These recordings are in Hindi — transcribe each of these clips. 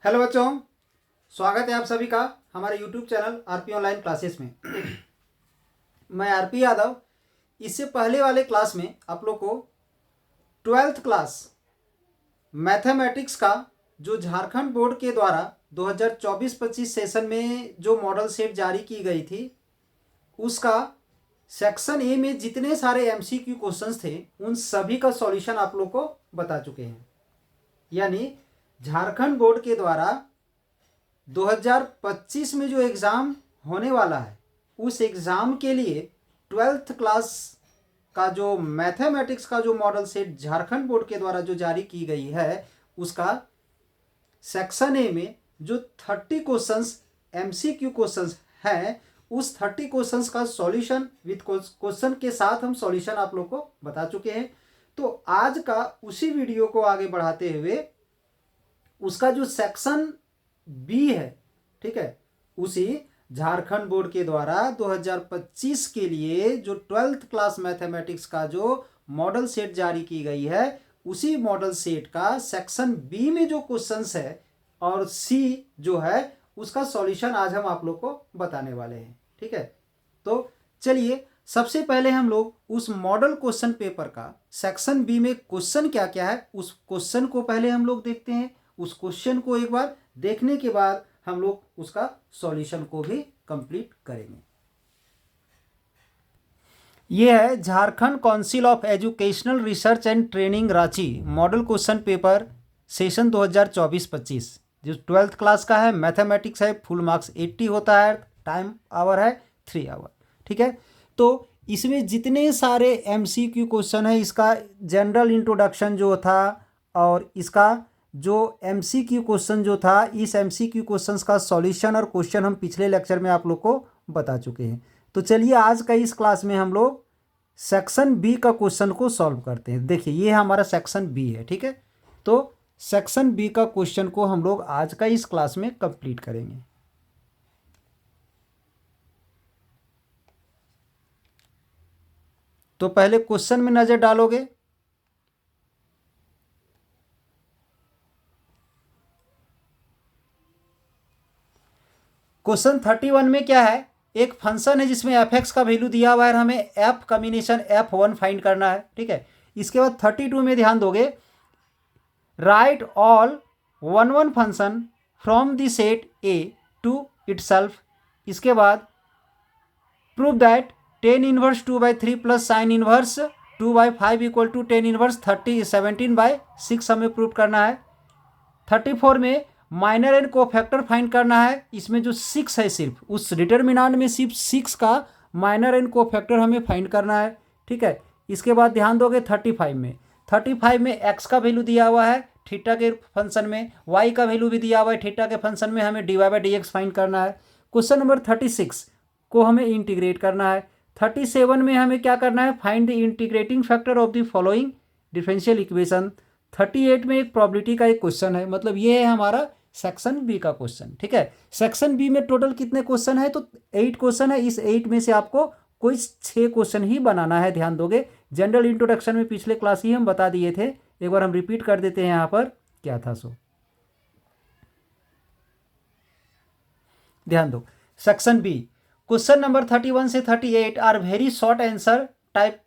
हेलो बच्चों, स्वागत है आप सभी का हमारे YouTube channel RP online classes में। मैं आरपी यादव। इससे पहले वाले क्लास में आप लोग को 12th क्लास मैथमेटिक्स का जो झारखंड बोर्ड के द्वारा 2024-25 सेशन में जो मॉडल सेट जारी की गई थी उसका सेक्शन ए में जितने सारे एमसीक्यू क्वेश्चंस थे उन सभी का सॉल्यूशन आप लोग को बता चुके हैं। यानी झारखंड बोर्ड के द्वारा 2025 में जो एग्ज़ाम होने वाला है उस एग्ज़ाम के लिए 12th क्लास का जो मैथमेटिक्स का जो मॉडल सेट झारखंड बोर्ड के द्वारा जो जारी की गई है उसका सेक्शन ए में जो 30 क्वेश्चंस एमसीक्यू क्वेश्चंस हैं उस 30 क्वेश्चंस का सॉल्यूशन विद क्वेश्चन के साथ हम सॉल्यूशन आप लोग को बता चुके हैं। तो आज का उसी वीडियो को आगे बढ़ाते हुए उसका जो सेक्शन बी है, ठीक है, उसी झारखंड बोर्ड के द्वारा 2025 के लिए जो 12th क्लास मैथमेटिक्स का जो मॉडल सेट जारी की गई है उसी मॉडल सेट का सेक्शन बी में जो क्वेश्चंस है और सी जो है उसका सॉल्यूशन आज हम आप लोग को बताने वाले हैं। ठीक है, तो चलिए सबसे पहले हम लोग उस मॉडल क्वेश्चन पेपर का सेक्शन बी में क्वेश्चन क्या क्या है उस क्वेश्चन को पहले हम लोग देखते हैं। उस क्वेश्चन को एक बार देखने के बाद हम लोग उसका सॉल्यूशन को भी कंप्लीट करेंगे। यह है Jharkhand council of educational research and training Ranchi model question paper session 2024-25 जो 12th क्लास का है, मैथमेटिक्स है, फुल मार्क्स 80 होता है, टाइम आवर है 3 आवर। ठीक है, तो इसमें जितने सारे एमसीक्यू क्वेश्चन है इसका जनरल इंट्रोडक्शन जो था और इसका जो एमसीक्यू क्वेश्चन जो था इस एमसीक्यू क्वेश्चंस का सॉल्यूशन और क्वेश्चन हम पिछले लेक्चर में आप लोग को बता चुके हैं। तो चलिए आज का इस क्लास में हम लोग सेक्शन बी का क्वेश्चन को सॉल्व करते हैं। देखिए ये हमारा सेक्शन बी है। ठीक है, तो सेक्शन बी का क्वेश्चन को हम लोग आज का इस क्लास में कंप्लीट करेंगे। तो पहले क्वेश्चन में नजर डालोगे। क्वेश्चन 31 में क्या है, एक फंक्शन है जिसमें एफ एक्स का वैल्यू दिया हुआ है और हमें एफ कॉम्बिनेशन F1 फाइंड करना है। ठीक है, इसके बाद 32 में ध्यान दोगे, right all one function from the set A to itself. इसके बाद prove that tan inverse 2/3 plus sine inverse 2/5 equal to tan inverse 17/6 हमें प्रूव करना है। 34 में माइनर एंड कोफैक्टर फाइंड करना है। इसमें जो 6 है सिर्फ उस डिटर्मिनेंट में सिर्फ 6 का माइनर एंड कोफैक्टर हमें फाइंड करना है। ठीक है, इसके बाद ध्यान दोगे 35 में एक्स का वैल्यू दिया हुआ है थीटा के फंक्शन में, वाई का वैल्यू भी दिया हुआ है थीटा के फंक्शन में, हमें dy/dx फाइंड करना है। क्वेश्चन नंबर 36 को हमें इंटीग्रेट करना है। 37 में हमें क्या करना है, find the integrating factor of the following differential equation. 38 में एक प्रोबेबिलिटी का एक क्वेश्चन है, मतलब ये है हमारा सेक्शन बी का क्वेश्चन। ठीक है, सेक्शन बी में टोटल कितने क्वेश्चन है, तो 8 क्वेश्चन है। इस 8 में से आपको कोई 6 क्वेश्चन ही बनाना है। ध्यान दोगे, जनरल इंट्रोडक्शन में पिछले क्लास ही हम बता दिए थे, एक बार हम रिपीट कर देते हैं यहाँ पर क्या था। सो ध्यान दो, सेक्शन बी क्वेश्चन नंबर 31 से 38 are very short answer type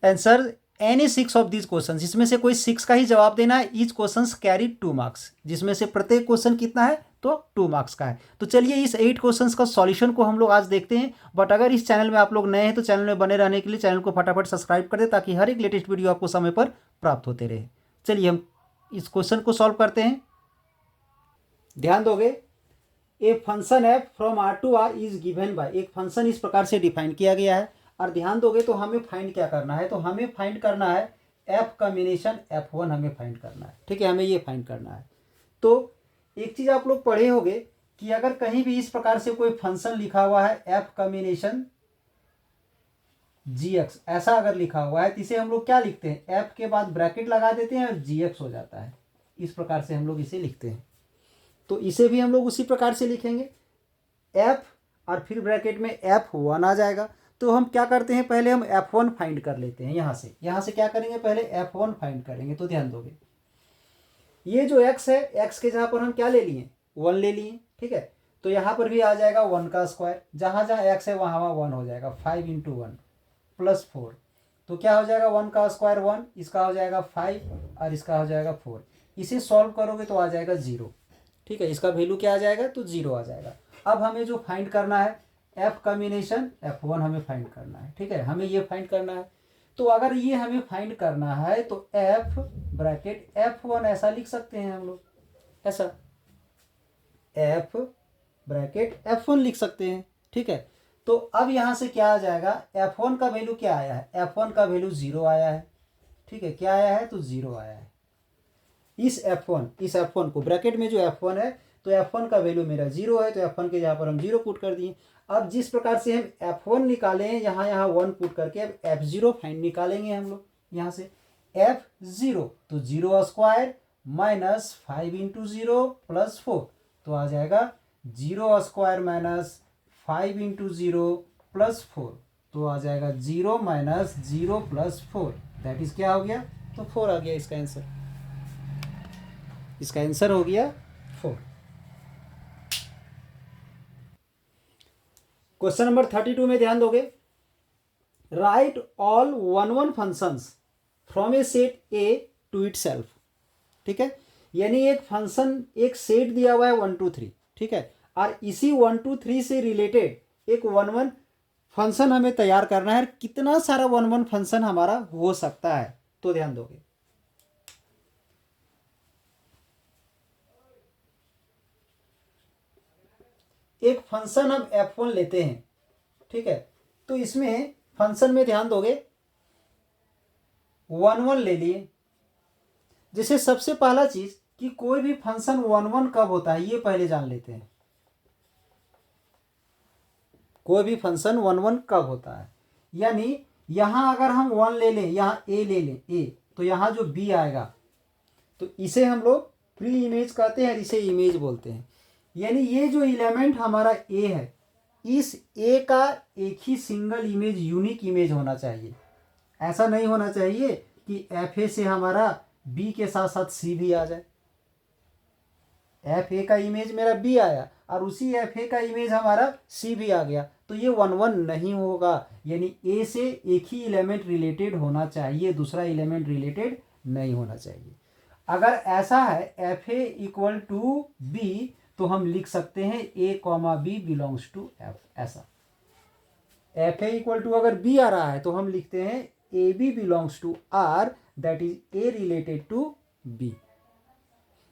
answer any 6 of this question. इसमें से कोई 6 का ही जवाब देना है। ईच क्वेश्चन कैरी 2 मार्क्स, जिसमें से प्रत्येक क्वेश्चन कितना है, तो 2 मार्क्स का है। तो चलिए इस 8 क्वेश्चंस का सॉल्यूशन को हम लोग आज देखते हैं। बट अगर इस चैनल में आप लोग नए हैं तो चैनल में बने रहने के लिए चैनल को फटाफट सब्सक्राइब कर दे ताकि हर एक लेटेस्ट वीडियो आपको समय पर प्राप्त होते रहे। चलिए हम इस क्वेश्चन को सॉल्व करते हैं। ध्यान दोगे, a function f from R to R is given by, एक फंक्शन इस प्रकार से डिफाइन किया गया है और ध्यान दोगे तो हमें फाइंड क्या करना है, तो हमें फाइंड करना है एफ कॉम्बिनेशन F1 हमें फाइंड करना है। ठीक है, हमें ये फाइंड करना है। तो एक चीज आप लोग पढ़े होंगे कि अगर कहीं भी इस प्रकार से कोई फंक्शन लिखा हुआ है एफ कॉम्बिनेशन GX, ऐसा अगर लिखा हुआ है तो इसे हम लोग क्या लिखते हैं, एफ के बाद ब्रैकेट लगा देते हैं और GX हो जाता है। इस प्रकार से हम लोग इसे लिखते हैं। तो इसे भी हम लोग उसी प्रकार से लिखेंगे, एफ और फिर ब्रैकेट में F1 आ जाएगा। तो हम क्या करते हैं, पहले हम F1 फाइंड कर लेते हैं। यहाँ से क्या करेंगे, पहले F1 फाइंड करेंगे। तो ध्यान दोगे ये जो x है, x के जहाँ पर हम क्या ले लिए, 1 ले लिए, ठीक है। तो यहाँ पर भी आ जाएगा 1 का स्क्वायर, जहाँ जहाँ x है वहाँ वहाँ 1 हो जाएगा, 5 इंटू 1 प्लस 4, तो क्या हो जाएगा 1 का स्क्वायर 1, इसका हो जाएगा 5 और इसका हो जाएगा 4। इसे सॉल्व करोगे तो आ जाएगा 0, ठीक है। इसका वैल्यू क्या आ जाएगा, तो 0 आ जाएगा। अब हमें जो फाइंड करना है एफ कॉम्बिनेशन F1 हमें फाइंड करना है, ठीक है, हमें ये फाइंड करना है। तो अगर ये हमें फाइंड करना है तो F ब्रैकेट F1 ऐसा लिख सकते हैं हम लोग, ऐसा F ब्रैकेट F1 लिख सकते हैं, ठीक है। तो अब यहाँ से क्या आ जाएगा, F1 का वैल्यू क्या आया है, F1 का वैल्यू 0 आया है, ठीक है। क्या आया है, तो 0 आया है। इस F1 को ब्रैकेट में जो F1 है, तो F1 का वैल्यू मेरा 0 है, तो F1 के यहाँ पर हम 0 पुट कर दिए। अब जिस प्रकार से हम F1 निकाले हैं, यहाँ 1 पुट करके अब F0 फाइंड निकालेंगे हम लोग यहाँ से। F0 तो 0 स्क्वायर माइनस 5 इंटू 0 प्लस 4, तो आ जाएगा 0 स्क्वायर माइनस 5 इंटू 0 प्लस 4, तो आ जाएगा 0 माइनस 0 प्लस 4, दैट इज क्या हो गया, तो 4 आ गया इसका आंसर। इसका आंसर हो गया 4। क्वेश्चन नंबर 32 में ध्यान दोगे, right all 1 functions from a set A to itself, ठीक है। यानी एक फंक्शन, एक सेट दिया हुआ है 1 2 3, ठीक है, और इसी 1 2 3 से रिलेटेड एक 1 फंक्शन हमें तैयार करना है। कितना सारा 1 फंक्शन हमारा हो सकता है, तो ध्यान दोगे। एक फंक्शन हम F1 लेते हैं, ठीक है। तो इसमें फंक्शन में ध्यान दोगे 1 ले लिए। जैसे सबसे पहला चीज कि कोई भी फंक्शन 1 कब होता है, ये पहले जान लेते हैं। कोई भी फंक्शन 1 कब होता है, यानी यहां अगर हम 1 ले लें, यहां ए ले लें, ए, तो यहां जो बी आएगा तो इसे हम लोग प्री इमेज कहते हैं, इसे इमेज बोलते हैं। यानी ये जो एलिमेंट हमारा ए है, इस ए का एक ही सिंगल इमेज, यूनिक इमेज होना चाहिए। ऐसा नहीं होना चाहिए कि एफ ए से हमारा बी के साथ साथ सी भी आ जाए। एफ ए का इमेज मेरा बी आया और उसी एफ ए का इमेज हमारा सी भी आ गया, तो ये 1 नहीं होगा। यानी ए से एक ही एलिमेंट रिलेटेड होना चाहिए, दूसरा एलिमेंट रिलेटेड नहीं होना चाहिए। अगर ऐसा है F A equal to B, तो हम लिख सकते हैं A comma B belongs to F, ऐसा। एफ ए इक्वल टू अगर बी आ रहा है तो हम लिखते हैं A B belongs to R, that is A related to B.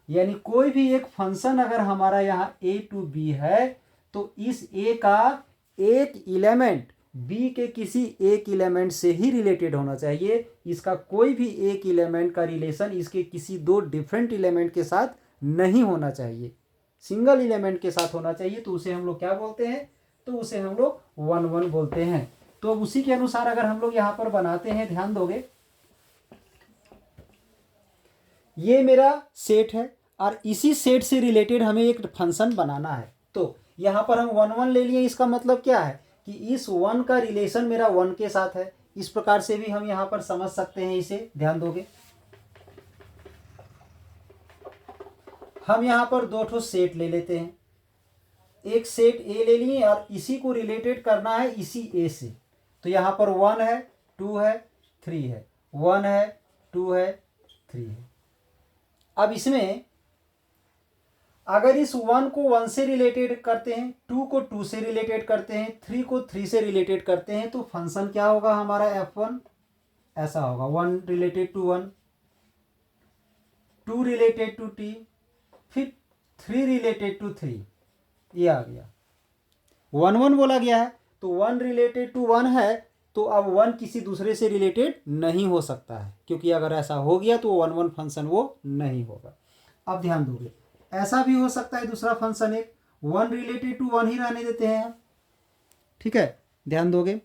यानी कोई भी एक फंक्शन अगर हमारा यहाँ ए टू बी है, तो इस ए का एक एलिमेंट बी के किसी एक एलिमेंट से ही रिलेटेड होना चाहिए। इसका कोई भी एक एलिमेंट का रिलेशन इसके किसी दो डिफरेंट एलिमेंट के साथ नहीं होना चाहिए, सिंगल एलिमेंट के साथ होना चाहिए। तो उसे हम लोग क्या बोलते हैं, तो उसे हम लोग 1 बोलते हैं। तो उसी के अनुसार अगर हम लोग यहाँ पर बनाते हैं, ध्यान दोगे, ये मेरा सेट है और इसी सेट से रिलेटेड हमें एक फंक्शन बनाना है। तो यहाँ पर हम 1 ले लिए, इसका मतलब क्या है कि इस 1 का रिलेशन मेरा 1 के साथ है। इस प्रकार से भी हम यहाँ पर समझ सकते हैं इसे, ध्यान दोगे। हम यहाँ पर 2 ठो सेट ले लेते हैं, एक सेट ए ले लिए और इसी को रिलेटेड करना है इसी ए से। तो यहाँ पर 1 है, 2 है, 3 है, 1 है, 2 है, 3 है। अब इसमें अगर इस 1 को 1 से रिलेटेड करते हैं, 2 को 2 से रिलेटेड करते हैं, 3 को 3 से रिलेटेड करते हैं, तो फंक्शन क्या होगा हमारा F1, ऐसा होगा 1 related to 1, 2 related to T, फिर 3 रिलेटेड टू 3, ये आ गया। 1 बोला गया है तो 1 रिलेटेड टू 1 है, तो अब 1 किसी दूसरे से रिलेटेड नहीं हो सकता है, क्योंकि अगर ऐसा हो गया तो 1 फंक्शन वो नहीं होगा। अब ध्यान दोगे, ऐसा भी हो सकता है दूसरा फंक्शन एक 1 रिलेटेड टू 1 ही रहने देते हैं हम, ठीक है, ध्यान दोगे।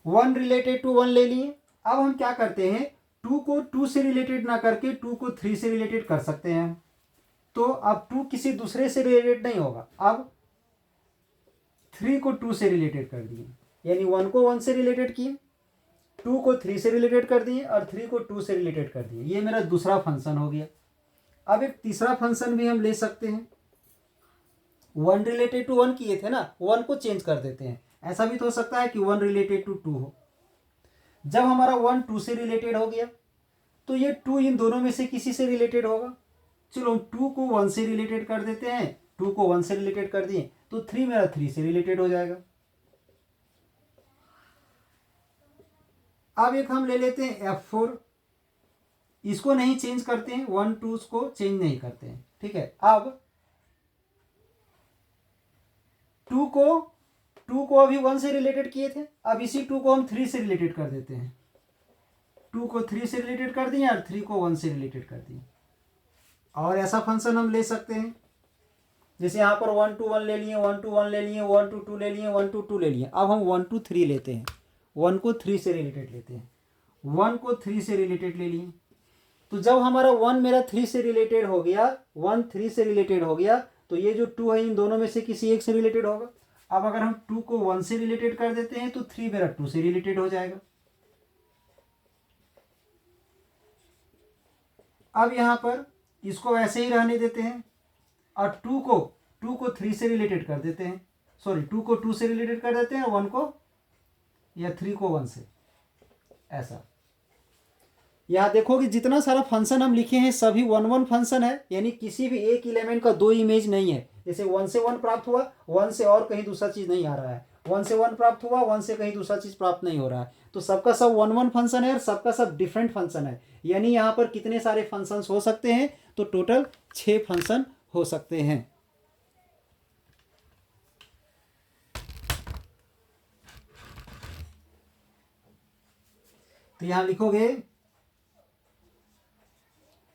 वन रिलेटेड टू 1 ले लिए। अब हम क्या करते हैं, 2 को 2 से रिलेटेड ना करके 2 को 3 से रिलेटेड कर सकते हैं। तो अब 2 किसी दूसरे से रिलेटेड नहीं होगा, अब 3 को 2 से रिलेटेड कर दिए, यानी 1 को 1 से रिलेटेड किए, 2 को 3 से रिलेटेड कर दिए और 3 को 2 से रिलेटेड कर दिए। ये मेरा दूसरा फंक्शन हो गया। अब एक तीसरा फंक्शन भी हम ले सकते हैं। 1 रिलेटेड टू 1 किए थे ना, 1 को चेंज कर देते हैं। ऐसा भी तो हो सकता है कि 1 रिलेटेड टू 2 हो। जब हमारा 1 2 से रिलेटेड हो गया तो ये 2 इन दोनों में से किसी से रिलेटेड होगा। चलो 2 को 1 से रिलेटेड कर देते हैं, 2 को 1 से रिलेटेड कर दिए तो 3 मेरा 3 से रिलेटेड हो जाएगा। अब एक हम ले लेते हैं F4, इसको नहीं चेंज करते हैं, 1 2 को चेंज नहीं करते हैं, ठीक है। अब 2 को अभी 1 से रिलेटेड किए थे, अब इसी 2 को हम 3 से रिलेटेड कर देते हैं। 2 को 3 से रिलेटेड कर दिए और 3 को 1 से रिलेटेड कर दिए। और ऐसा फंक्शन हम ले सकते हैं, जैसे यहाँ पर 1 to 1 ले लिए, 1 to 1 ले लिए, 1 to 2 ले लिए, 1 to 2 ले लिए। अब हम 1 to 3 लेते हैं, 1 को 3 से रिलेटेड लेते हैं, 1 को 3 से रिलेटेड ले लिए। तो जब हमारा 1 मेरा 3 से रिलेटेड हो गया, 1 3 से रिलेटेड हो गया, तो ये जो 2 है इन दोनों में से किसी एक से रिलेटेड होगा। अब अगर हम 2 को 1 से रिलेटेड कर देते हैं तो 3 मेरा 2 से रिलेटेड हो जाएगा। अब यहाँ पर इसको ऐसे ही रहने देते हैं और 2 को 3 से रिलेटेड कर देते हैं, सॉरी 2 को 2 से रिलेटेड कर देते हैं और 1 को या 3 को 1 से। ऐसा यहाँ देखो कि जितना सारा फंक्शन हम लिखे हैं सभी 1 1 फंक्शन है, यानी किसी भी एक एलिमेंट का 2 इमेज नहीं है। जैसे 1 से 1 प्राप्त हुआ, 1 से और कहीं दूसरा चीज़ नहीं आ रहा है, 1 से 1 प्राप्त हुआ, 1 से कहीं दूसरा चीज़ प्राप्त नहीं हो रहा है। तो सबका सब 1 1 फंक्शन है और सबका सब डिफरेंट फंक्शन है। यानी यहाँ पर कितने सारे फंक्शंस हो सकते हैं, तो टोटल 6 फंक्शन हो सकते हैं। तो यहाँ लिखोगे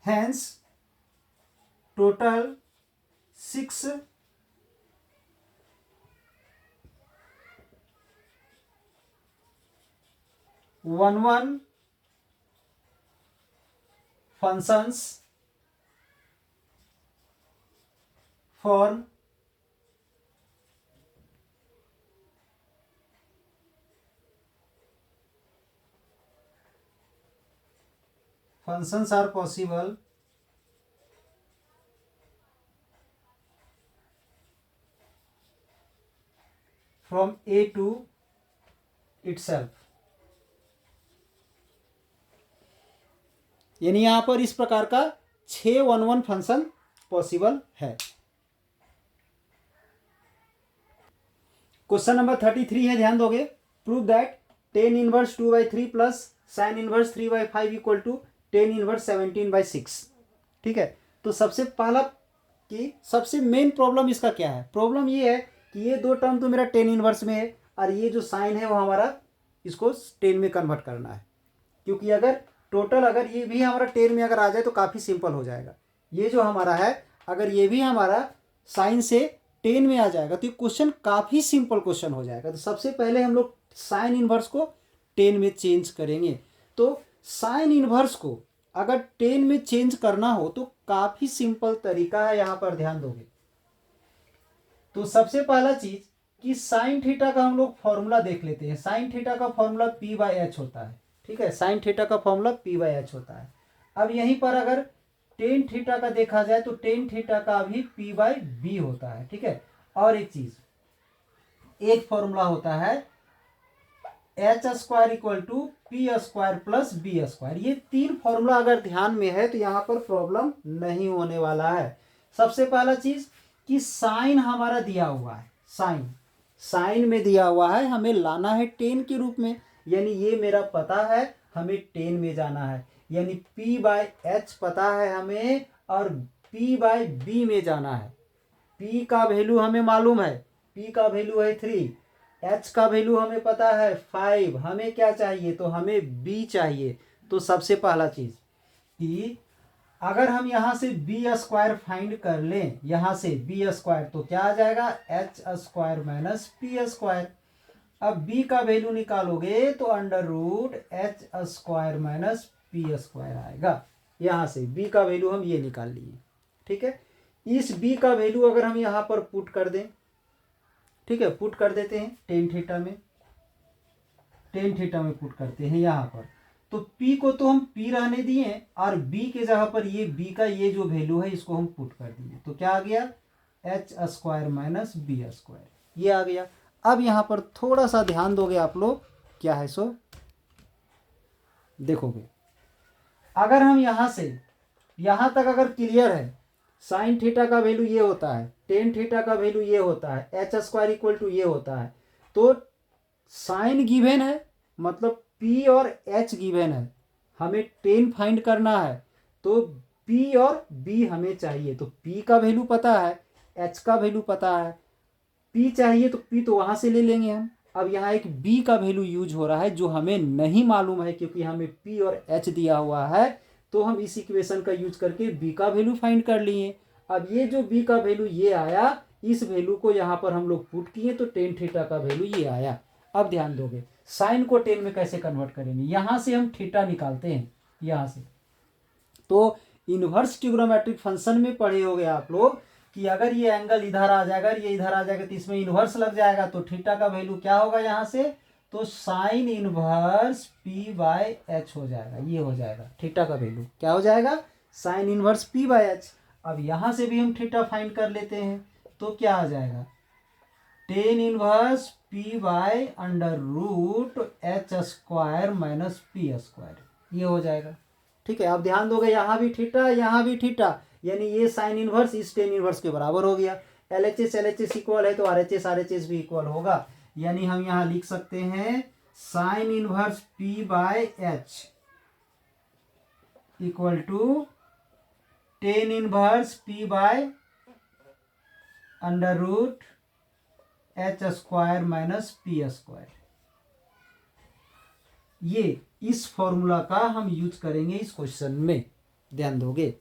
hence total 6 1 1 functions form functions are possible from A to itself। यानी यहां पर इस प्रकार का 6 1 1 फंक्शन पॉसिबल है। क्वेश्चन नंबर 33 है, ध्यान दोगे। Prove that tan inverse 2/3 plus sine inverse 3/5 equal to tan inverse 17/6। ठीक है, तो सबसे पहला कि सबसे मेन प्रॉब्लम इसका क्या है। प्रॉब्लम ये है कि ये दो टर्म तो मेरा tan इनवर्स में है और ये जो साइन है वो हमारा इसको tan में कन्वर्ट करना है। क्योंकि अगर टोटल अगर ये भी हमारा tan में अगर आ जाए तो काफ़ी सिंपल हो जाएगा। ये जो हमारा है अगर ये भी हमारा साइन से tan में आ जाएगा तो ये क्वेश्चन काफ़ी सिंपल क्वेश्चन हो जाएगा। तो सबसे पहले हम लोग साइन इनवर्स को tan में चेंज करेंगे। तो साइन इनवर्स को अगर tan में चेंज करना हो तो काफ़ी सिंपल तरीका है, यहाँ पर ध्यान दोगे तो सबसे पहला चीज़ कि साइन थीटा का हम लोग फॉर्मूला देख लेते हैं। साइन थीटा का फॉर्मूला P/H होता है। ठीक है, साइन थीटा का फॉर्मूला P/H होता है। अब यहीं पर अगर टेन थीटा का देखा जाए तो टेन थीटा का भी P/B होता है। ठीक है, और एक चीज एक फॉर्मूला होता है H² equal to P² plus B²। ये तीन फॉर्मूला अगर ध्यान में है तो यहाँ पर प्रॉब्लम नहीं होने वाला है। सबसे पहला चीज कि साइन हमारा दिया हुआ है, साइन में दिया हुआ है, हमें लाना है tan के रूप में, यानी ये मेरा पता है हमें tan में जाना है, यानी P/H पता है हमें और P/B में जाना है। P का वैल्यू हमें मालूम है, P का वैल्यू है 3, H का वैल्यू हमें पता है 5, हमें क्या चाहिए तो हमें B चाहिए। तो सबसे पहला चीज कि अगर हम यहाँ से B² फाइंड कर लें, यहाँ से B² तो क्या आ जाएगा H² माइनस P²। अब B का वैल्यू निकालोगे तो √H² माइनस P² आएगा। यहाँ से B का वैल्यू हम ये निकाल लिए। ठीक है, इस बी का वैल्यू अगर हम यहाँ पर पुट कर दें, ठीक है, पुट कर देते हैं टेन थीटा में, टेन थीटा में पुट करते हैं यहाँ पर, तो P को तो हम P रहने दिए और B के जगह पर ये B का ये जो वैल्यू है इसको हम पुट कर दिए, तो क्या आ गया h square minus b square, ये आ गया। अब यहाँ पर थोड़ा सा ध्यान दोगे आप लोग, क्या है सो देखोगे, अगर हम यहाँ से यहाँ तक अगर क्लियर है, साइन थीटा का वैल्यू ये होता है, टेन थीटा का वैल्यू ये होता है, एच स्क्वायर इक्वल टू ये होता है, तो साइन गिवन है मतलब P और H गिवन है, हमें टेन फाइंड करना है, तो P और B हमें चाहिए, तो P का वैल्यू पता है, H का वैल्यू पता है, P चाहिए तो P तो वहाँ से ले लेंगे हम। अब यहाँ एक B का वैल्यू यूज हो रहा है जो हमें नहीं मालूम है, क्योंकि हमें P और H दिया हुआ है, तो हम इस इक्वेशन का यूज करके B का वैल्यू फाइंड कर लिए। अब ये जो B का वैल्यू ये आया, इस वैल्यू को यहाँ पर हम लोग पुट किए, तो टेन थीटा का वैल्यू ये आया। अब ध्यान दोगे साइन को टेन में कैसे कन्वर्ट करेंगे, यहाँ से हम थीटा निकालते हैं, यहाँ से तो इनवर्स ट्रिग्नोमेट्रिक फंक्शन में पढ़े होगे आप लोग कि अगर ये एंगल इधर आ जाएगा, ये इधर आ जाएगा, तो इसमें इनवर्स लग जाएगा, तो थीटा का वैल्यू क्या होगा यहाँ से, तो sign inverse p by H हो जाएगा, ये हो जाएगा थीटा का वैल्यू क्या हो जाएगा, sign inverse p by H. अब यहाँ से भी हम थीटा फाइंड कर लेते हैं, तो क्या आ जाएगा, tan inverse p by under root h square minus p square, ये हो जाएगा। ठीक है, अब ध्यान दोगे यहाँ भी थीटा, यहाँ भी थीटा, यानी ये साइन इनवर्स इस टेन इनवर्स के बराबर हो गया। LHS इक्वल है तो RHS भी इक्वल होगा, यानी हम यहाँ लिख सकते हैं sine inverse P by h equal to tan inverse P by under root h square minus p square. ये इस फॉर्मूला का हम यूज करेंगे इस क्वेश्चन में, ध्यान दोगे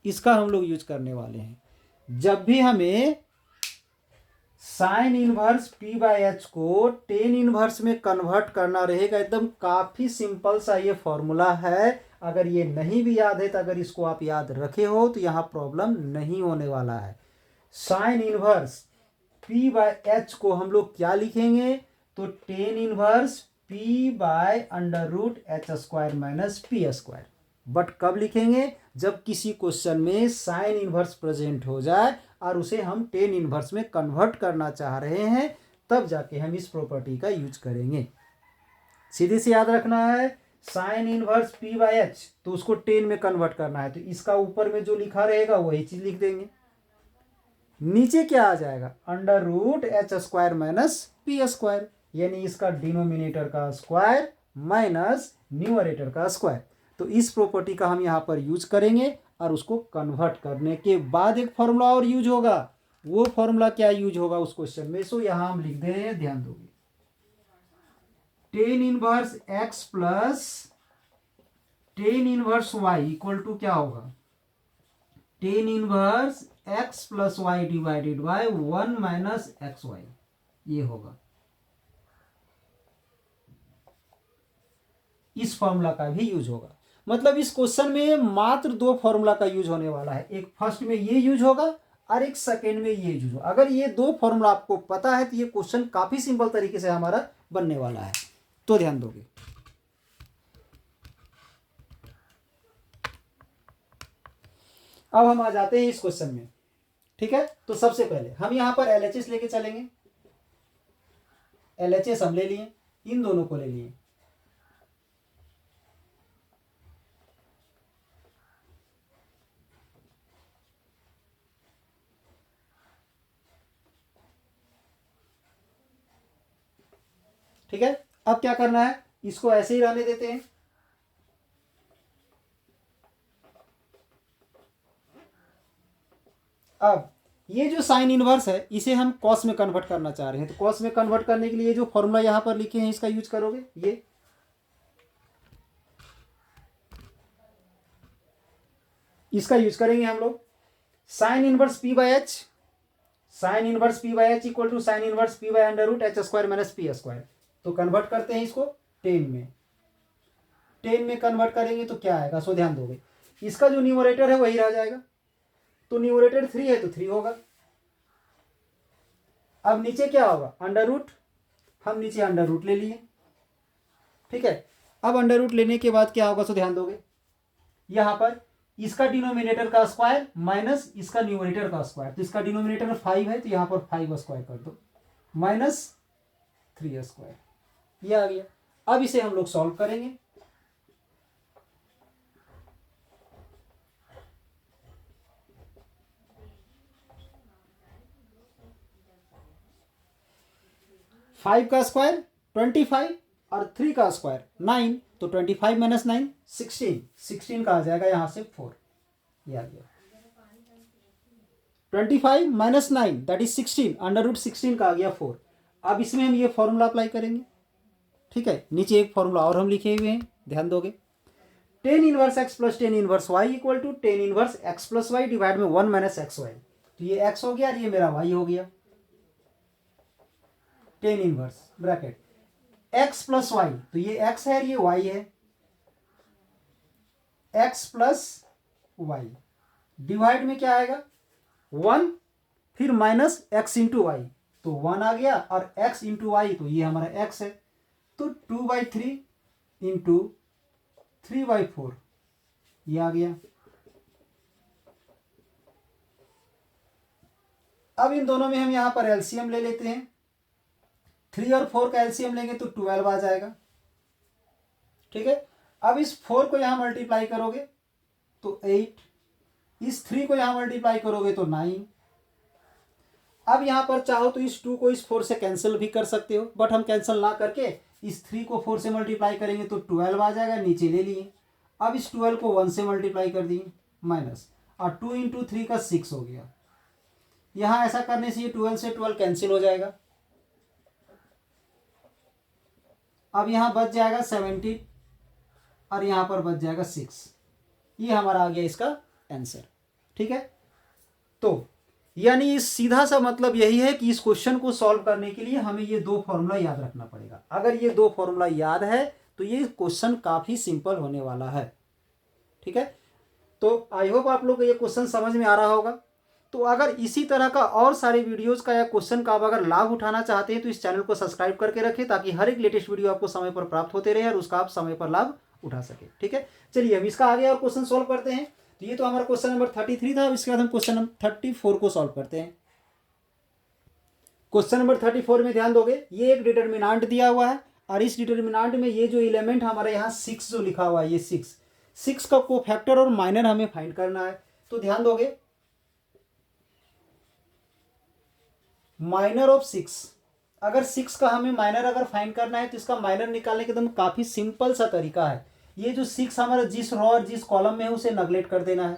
इसका हम लोग यूज करने वाले हैं। जब भी हमें sign inverse p by h को टेन इनवर्स में कन्वर्ट करना रहेगा, एकदम काफी सिंपल सा ये फॉर्मूला है। अगर ये नहीं भी याद है तो अगर इसको आप याद रखे हो तो यहाँ प्रॉब्लम नहीं होने वाला है। Sine inverse p by h को हम लोग क्या लिखेंगे, तो tan inverse p by under root h square minus p square. But कब लिखेंगे, जब किसी क्वेश्चन में साइन इनवर्स प्रेजेंट हो जाए और उसे हम टेन इनवर्स में कन्वर्ट करना चाह रहे हैं, तब जाके हम इस प्रॉपर्टी का यूज करेंगे। सीधे से याद रखना है, sine inverse p by H तो उसको टेन में कन्वर्ट करना है, तो इसका ऊपर में जो लिखा रहेगा वही चीज लिख देंगे। नीचे क्या आ जाएगा, under root h square minus p square, यानी इसका डिनोमिनेटर का स्क्वायर माइनस न्यूमरेटर का स्क्वायर। तो इस प्रॉपर्टी का हम यहाँ पर यूज करेंगे और उसको कन्वर्ट करने के बाद एक फॉर्मूला और यूज होगा। वो फॉर्मूला क्या यूज होगा उस क्वेश्चन में, सो यहाँ हम लिख दे रहे हैं, ध्यान दोगे, tan inverse x plus tan inverse y equal to क्या होगा, tan inverse x plus y divided by one minus x y, ये होगा। इस फॉर्मूला का भी यूज होगा, मतलब इस क्वेश्चन में मात्र दो फॉर्मूला का यूज होने वाला है, एक फर्स्ट में ये यूज होगा और एक सेकेंड में ये यूज होगा। अगर ये दो फॉर्मूला आपको पता है तो ये क्वेश्चन काफी सिंपल तरीके से हमारा बनने वाला है, तो ध्यान दोगे। अब हम आ जाते हैं इस क्वेश्चन में, ठीक है। तो सबसे पहले हम यहां पर LHS लेके चलेंगे, LHS हम ले लिए, इन दोनों को ले लिए, ठीक है। अब क्या करना है, इसको ऐसे ही रहने देते हैं। अब ये जो साइन इनवर्स है इसे हम कॉस में कन्वर्ट करना चाह रहे हैं, तो कॉस में कन्वर्ट करने के लिए जो फॉर्मूला यहां पर लिखे हैं इसका यूज करोगे, ये इसका यूज करेंगे हम लोग। Sine inverse p by h, sine inverse p by h equal to sine inverse p by under root h square minus p square. तो कन्वर्ट करते हैं इसको टेन में, टेन में कन्वर्ट करेंगे तो क्या आएगा, सो ध्यान दोगे, इसका जो न्यूमरेटर है वही रह जाएगा, तो न्यूमरेटर 3 है तो 3 होगा। अब नीचे क्या होगा, अंडर रूट, हम नीचे अंडर रूट ले लिए, ठीक है। अब अंडर रूट लेने के बाद क्या होगा, सो ध्यान दोगे, यहां पर इसका डिनोमिनेटर का स्क्वायर माइनस इसका न्यूमरेटर का स्क्वायर, तो इसका डिनोमिनेटर 5 है तो यहां पर 5 स्क्वायर कर दो, माइनस 3 स्क्वायर, ये आ गया। अब इसे हम लोग सॉल्व करेंगे। फाइव का स्क्वायर 25 और 3 का स्क्वायर 9, तो 25 माइनस 9 16, 16 का आ जाएगा यहां से 4, ये आ गया। 25 minus 9 that is 16, under root 16 का आ गया 4। अब इसमें हम ये फॉर्मूला अप्लाई करेंगे, ठीक है। नीचे एक फॉर्मूला और हम लिखे हुए हैं, ध्यान दोगे, tan inverse x plus tan inverse y equal to tan inverse x plus y divide में 1 माइनस एक्स वाई, तो ये एक्स हो गया और ये मेरा वाई हो गया। Tan inverse bracket x plus y, तो ये एक्स है और ये वाई है, एक्स प्लस वाई डिवाइड में क्या आएगा 1, फिर माइनस एक्स इंटू वाई, तो 1 आ गया, और एक्स इंटू वाई तो ये हमारा एक्स है, तो 2/3 इंटू 3/4 ये आ गया। अब इन दोनों में हम यहां पर एलसीएम ले लेते हैं, 3 और 4 का एलसीएम लेंगे तो 12 आ जाएगा, ठीक है। अब इस 4 को यहां मल्टीप्लाई करोगे तो 8, इस 3 को यहां मल्टीप्लाई करोगे तो 9। अब यहां पर चाहो तो इस 2 को इस 4 से कैंसिल भी कर सकते हो, बट हम कैंसिल ना करके इस 3 को 4 से मल्टीप्लाई करेंगे तो 12 आ जाएगा, नीचे ले लिए। अब इस 12 को 1 से मल्टीप्लाई कर दिए माइनस, और 2 इंटू 3 का 6 हो गया। यहां ऐसा करने से ये 12 से 12 कैंसिल हो जाएगा। अब यहां बच जाएगा 17 और यहां पर बच जाएगा 6, ये हमारा आ गया इसका आंसर, ठीक है। तो यानी इस सीधा सा मतलब यही है कि इस क्वेश्चन को सॉल्व करने के लिए हमें ये दो फॉर्मूला याद रखना पड़ेगा। अगर ये दो फॉर्मूला याद है तो ये क्वेश्चन काफी सिंपल होने वाला है, ठीक है। तो आई होप आप लोग को ये क्वेश्चन समझ में आ रहा होगा। तो अगर इसी तरह का और सारे वीडियोस का या क्वेश्चन का आप अगर लाभ उठाना चाहते हैं तो इस चैनल को सब्सक्राइब करके रखें, ताकि हर एक लेटेस्ट वीडियो आपको समय पर प्राप्त होते रहे और उसका आप समय पर लाभ उठा सके, ठीक है। चलिए अब इसका आगे और क्वेश्चन सॉल्व करते हैं। तो ये तो हमारा क्वेश्चन नंबर 33 था। अब इसके बाद हम क्वेश्चन नंबर 34 को सॉल्व करते हैं। क्वेश्चन नंबर 34 में ध्यान दोगे, ये एक डिटर्मिनांट दिया हुआ है और इस डिटर्मिनांट में ये जो एलिमेंट हमारा यहाँ 6 जो लिखा हुआ है, ये 6 का कोफैक्टर और माइनर हमें फाइंड करना है। तो ध्यान दोगे, माइनर ऑफ 6, अगर 6 का हमें माइनर अगर फाइंड करना है तो इसका माइनर निकालने के एकदम काफी सिंपल सा तरीका है। ये जो 6 हमारा जिस रो और जिस कॉलम में है उसे नेगलेक्ट कर देना है।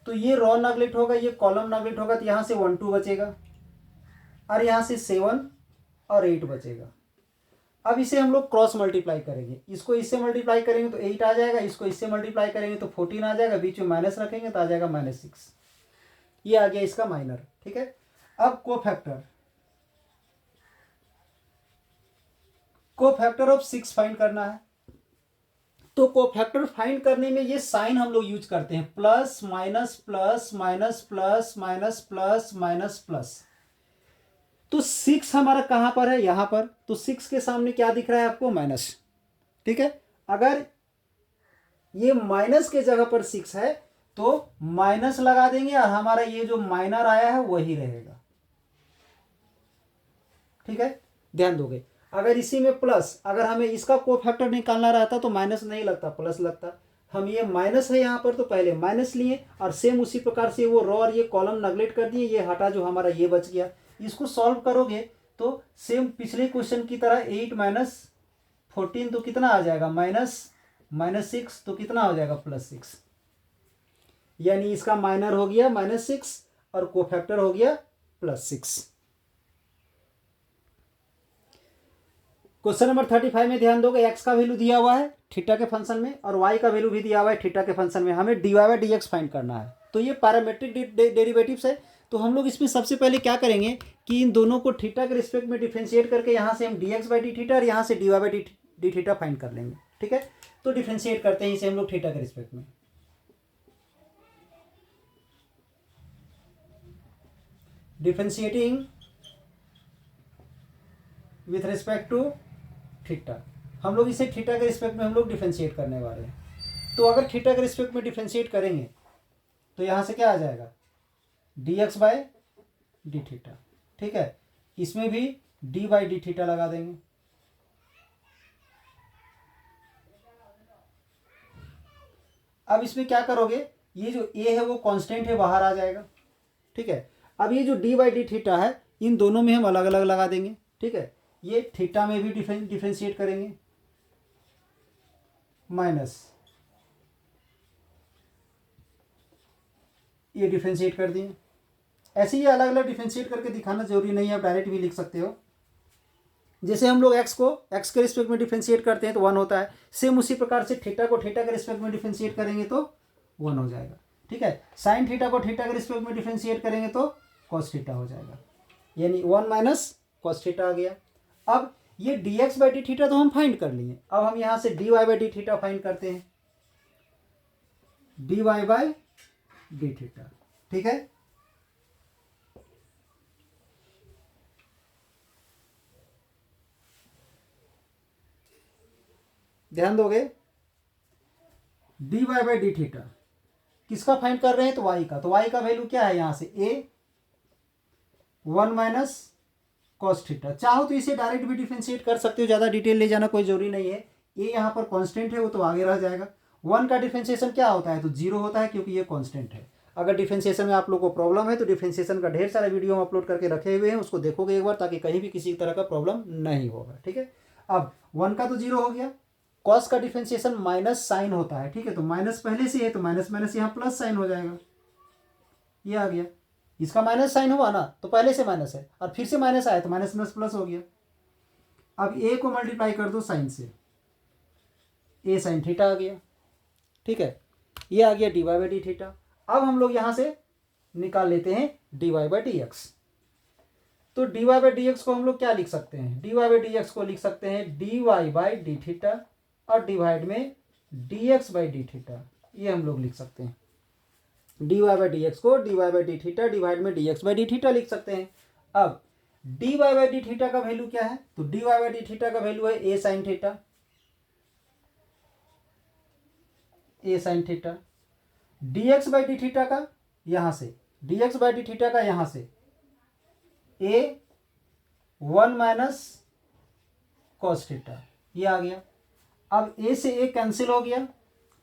तो ये रो नेगलेक्ट होगा, ये कॉलम नेगलेक्ट होगा, तो यहां से 1 2 बचेगा और यहां से 7 और 8 बचेगा। अब इसे हम लोग क्रॉस मल्टीप्लाई करेंगे, इसको इससे मल्टीप्लाई करेंगे तो 8 आ जाएगा, इसको इससे मल्टीप्लाई करेंगे तो 14 आ जाएगा, बीच में माइनस रखेंगे तो आ जाएगा -6। ये आ गया इसका माइनर, ठीक है। अब कोफैक्टर ऑफ 6 फाइंड करना है। तो कोफैक्टर फाइंड करने में ये साइन हम लोग यूज करते हैं, plus minus plus minus plus minus plus minus plus. तो 6 हमारा कहां पर है, यहां पर, तो 6 के सामने क्या दिख रहा है आपको, माइनस, ठीक है। अगर ये माइनस के जगह पर 6 है तो माइनस लगा देंगे और हमारा ये जो माइनर आया है वही रहेगा, ठीक है। ध्यान दोगे, अगर इसी में प्लस, अगर हमें इसका कोफैक्टर निकालना रहता तो माइनस नहीं लगता, प्लस लगता। हम ये माइनस है यहाँ पर तो पहले माइनस लिए और सेम उसी प्रकार से वो रो और ये कॉलम नेगलेक्ट कर दिए, ये हटा, जो हमारा ये बच गया। इसको सॉल्व करोगे तो सेम पिछले क्वेश्चन की तरह 8 - 14 तो कितना आ जाएगा, -6, तो कितना हो जाएगा, +6। यानी इसका माइनर हो गया -6 और कोफैक्टर हो गया +6। क्वेश्चन नंबर 35 में ध्यान दोगे, एक्स का वैल्यू दिया हुआ है थीटा के फंक्शन में और वाई का वैल्यू भी दिया हुआ है थीटा के फंक्शन में, हमें dy/dx फाइंड करना है। तो ये पैरामेट्रिक डेरिवेटिव्स है। तो हम लोग इसमें सबसे पहले क्या करेंगे कि इन दोनों को थीटा के रिस्पेक्ट में डिफ्रेंशिएट करके यहाँ से हम dx/dθ और यहाँ से dy/dθ फाइंड कर लेंगे, ठीक है। तो डिफ्रेंशिएट करते हैं इसे हम लोग थीटा के रिस्पेक्ट में। Differentiating with respect to theta. हम लोग इसे थीटा के रिस्पेक्ट में हम लोग डिफरेंशिएट करने वाले हैं। तो अगर थीटा के रिस्पेक्ट में डिफरेंशिएट करेंगे तो यहाँ से क्या आ जाएगा, d x by d theta. ठीक है, इसमें भी डी बाई डी थीटा लगा देंगे। अब इसमें क्या करोगे, ये जो ए है वो कांस्टेंट है, बाहर आ जाएगा। ठीक है, अब ये जो डी बाई डी थीटा है इन दोनों में हम अलग अलग लगा देंगे। ठीक है, ये थीटा में भी डिफरेंशिएट करेंगे, माइनस ये डिफरेंशिएट कर दिए। ऐसे ही अलग अलग डिफरेंशिएट करके दिखाना जरूरी नहीं है, आप डायरेक्ट भी लिख सकते हो। जैसे हम लोग एक्स को एक्स के रिस्पेक्ट में डिफरेंशिएट करते हैं तो 1 होता है, सेम उसी प्रकार से थीटा को थीटा के रिस्पेक्ट में डिफरेंशिएट करेंगे तो 1 हो जाएगा। ठीक है, साइन थीटा को थीटा के रिस्पेक्ट में डिफरेंशिएट करेंगे तो कॉस थीटा हो जाएगा, यानी 1 माइनस कॉस थीटा आ गया। अब ये d x by D theta तो हम फाइंड कर लिए, अब हम यहाँ से d Y by D theta find करते हैं, D Y by D theta. ठीक है, ध्यान दोगे, d Y by D theta किसका फाइंड कर रहे हैं, तो वाई का। तो वाई का वैल्यू क्या है यहाँ से, ए 1 माइनस कॉस थीटा। चाहो तो इसे डायरेक्ट भी डिफरेंशिएट कर सकते हो, ज़्यादा डिटेल ले जाना कोई जरूरी नहीं है। ए यहाँ पर कांस्टेंट है, वो तो आगे रह जाएगा। 1 का डिफरेंशिएशन क्या होता है, तो 0 होता है, क्योंकि ये कांस्टेंट है। अगर डिफरेंशिएशन में आप लोग को प्रॉब्लम है तो डिफरेंशिएशन का ढेर सारा वीडियो हम अपलोड करके रखे हुए हैं, उसको देखोगे एक बार, ताकि कहीं भी किसी तरह का प्रॉब्लम नहीं होगा। ठीक है, अब 1 का तो 0 हो गया, कॉस का डिफरेंशिएशन माइनस साइन होता है। ठीक है, तो माइनस पहले से है तो माइनस माइनस यहाँ प्लस साइन हो जाएगा, ये आ गया। इसका माइनस साइन हुआ ना, तो पहले से माइनस है और फिर से माइनस आया तो माइनस प्लस प्लस हो गया। अब ए को मल्टीप्लाई कर दो साइन से, ए साइन थीटा आ गया। ठीक है, ये आ गया D Y by D theta. अब हम लोग यहाँ से निकाल लेते हैं D Y by D X. तो D Y by D X को हम लोग क्या लिख सकते हैं, D Y by D X को लिख सकते हैं D Y by D theta और डिवाइड में D x by D theta, ये हम लोग लिख सकते हैं। D Y by D X को D Y by D theta divide में D x by D theta लिख सकते हैं। अब d Y by D theta का वैल्यू क्या है, तो D Y by D theta का वैल्यू है a sine theta, a sine theta. D x by D theta का यहां से, d x by D theta का यहां से ए 1 माइनस कॉस थीटा, ये आ गया। अब ए से ए कैंसिल हो गया।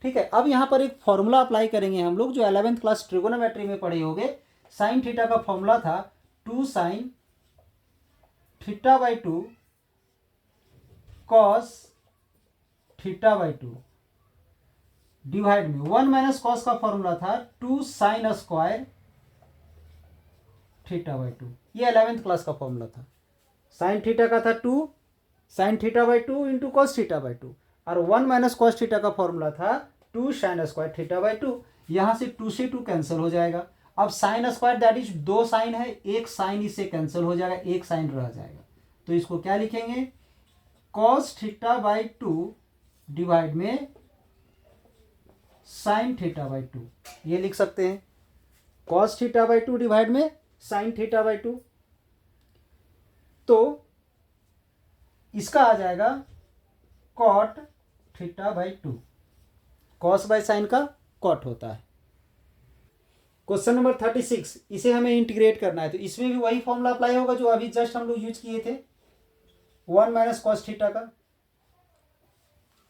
ठीक है, अब यहाँ पर एक फॉर्मूला अप्लाई करेंगे हम लोग, जो 11th क्लास ट्रिगोनोमेट्री में पढ़े होंगे। साइन थीटा का फॉर्मूला था 2 sign theta by 2 cos theta by 2 divide में 1 माइनस कॉस का फॉर्मूला था 2 साइन स्क्वायर थीटा बाई 2। ये 11th क्लास का फॉर्मूला था। साइन थीटा का था 2 sign theta by 2 into cos theta by 2, और 1 माइनस कॉस थीटा का फॉर्मूला था 2 साइन स्क्वायर थीटा बाई 2। यहाँ से 2 से 2 कैंसिल हो जाएगा। अब sine square that is 2 sine है, एक साइन इससे कैंसिल हो जाएगा, एक साइन रह जाएगा। तो इसको क्या लिखेंगे, कॉस थीटा बाई 2 डिवाइड में साइन थीटा बाई 2, ये लिख सकते हैं। कॉस थीटा बाई 2 डिवाइड में साइन थीटा बाई 2, तो इसका आ जाएगा cot theta by 2। Cos by sine का कॉट होता है। क्वेश्चन नंबर 36, इसे हमें इंटीग्रेट करना है, तो इसमें भी वही फॉर्मूला अप्लाई होगा जो अभी जस्ट हम लोग यूज किए थे, 1 माइनस कॉस थीटा का।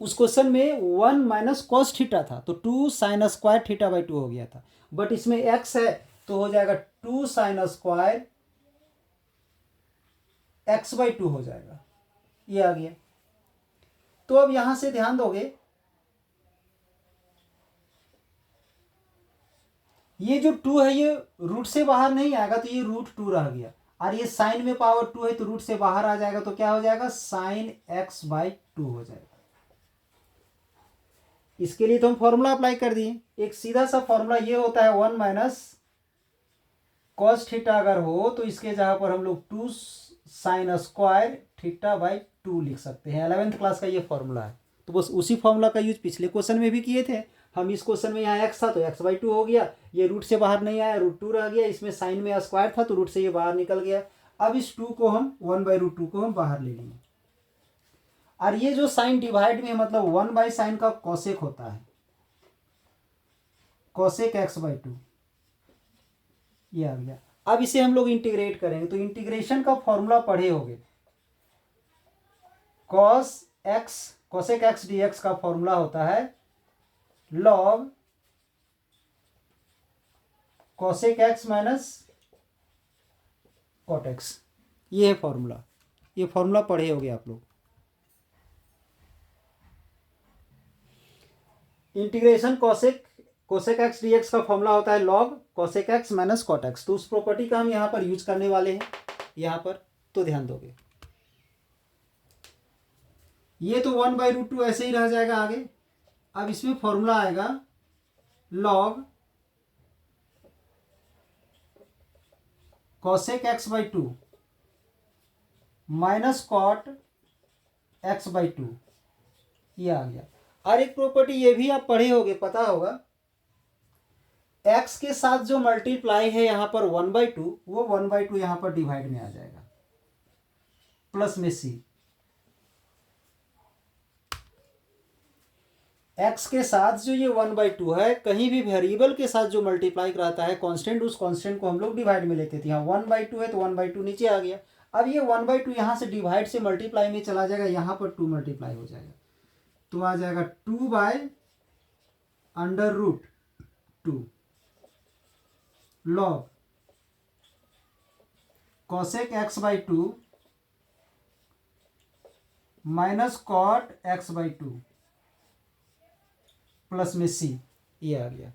उस क्वेश्चन में 1 माइनस कॉस थीटा था, तो 2 साइन स्क्वायर थीटा बाई 2 हो गया था। बट इसमें एक्स है तो हो जाएगा 2 साइन स्क्वायर एक्स बाई 2 हो जाएगा, ये आ गया। तो अब यहां से ध्यान दोगे, ये जो 2 है ये रूट से बाहर नहीं आएगा, तो ये √2 रह गया, और ये साइन में पावर 2 है तो रूट से बाहर आ जाएगा, तो क्या हो जाएगा, साइन एक्स बाई 2 हो जाएगा। इसके लिए तो हम फॉर्मूला अप्लाई कर दिए। एक सीधा सा फॉर्मूला ये होता है 1 माइनस कॉस थीटा अगर हो तो इसके जगह पर हम लोग 2 साइन स्क्वायर थीटा बाई 2 लिख सकते हैं। 11th क्लास का ये फॉर्मूला है, तो बस उसी फॉर्मूला का यूज पिछले क्वेश्चन में भी किए थे। हम इस क्वेश्चन में यहाँ x था तो x/2 हो गया, ये रूट से बाहर नहीं आया, √2 रह गया, इसमें साइन में स्क्वायर था तो रूट से ये बाहर निकल गया। अब इस 2 को हम 1/√2 को हम बाहर ले लेंगे, और ये जो साइन डिवाइड में मतलब 1/sin का कोसेक होता है, कोसेक x/2, ये आ गया। अब इसे हम लोग इंटीग्रेट करेंगे तो इंटीग्रेशन का फॉर्मूला पढ़े होंगे, कोसेक x dx का फॉर्मूला होता है log cosec x minus cot x, ये है फॉर्मूला, ये फॉर्मूला पढ़े होंगे आप लोग। इंटीग्रेशन कोसेक x dx का फॉर्मूला होता है log cosec x minus cot x, तो उस प्रॉपर्टी का हम यहाँ पर यूज करने वाले हैं यहाँ पर, तो ध्यान दोगे। ये तो 1/√2 ऐसे ही रह जाएगा आगे। अब इसमें फॉर्मूला आएगा log cosec x/2 minus cot x/2, ये आ गया। और एक प्रॉपर्टी ये भी आप पढ़े होंगे, पता होगा, x के साथ जो मल्टीप्लाई है यहाँ पर 1/2, वो 1/2 यहाँ पर डिवाइड में आ जाएगा, प्लस में c। x के साथ जो ये 1/2 है, कहीं भी वेरिएबल के साथ जो मल्टीप्लाई कराता है कांस्टेंट, उस कांस्टेंट को हम लोग डिवाइड में लेते थे। यहाँ 1/2 है तो 1/2 नीचे आ गया। अब ये 1/2 यहाँ से डिवाइड से मल्टीप्लाई में चला जाएगा, यहाँ पर 2 मल्टीप्लाई हो जाएगा, तो आ जाएगा 2/√2 log cosec x/2 minus cot x/2 plus में c, ये आ गया।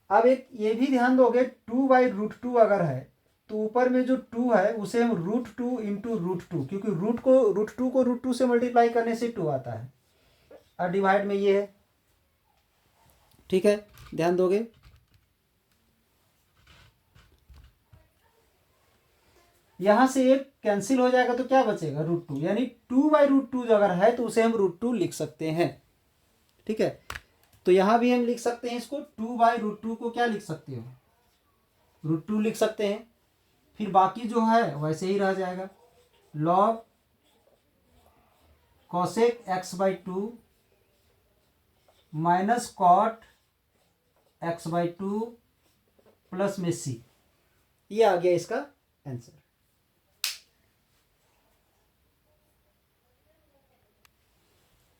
अब एक ये भी ध्यान दोगे, 2/√2 अगर है तो ऊपर में जो 2 है उसे हम √2 इंटू √2, क्योंकि √2 को √2 से मल्टीप्लाई करने से 2 आता है, और डिवाइड में ये है, ठीक है, ध्यान दोगे। यहां से एक कैंसिल हो जाएगा तो क्या बचेगा, √2, यानी 2/√2 अगर है तो उसे हम √2 लिख सकते हैं, ठीक है। तो यहां भी हम लिख सकते हैं इसको, 2/√2 को क्या लिख सकते हो, √2 लिख सकते हैं। फिर बाकी जो है वैसे ही रह जाएगा, log cosec x/2 minus cot x/2 plus में c, ये आ गया इसका आंसर।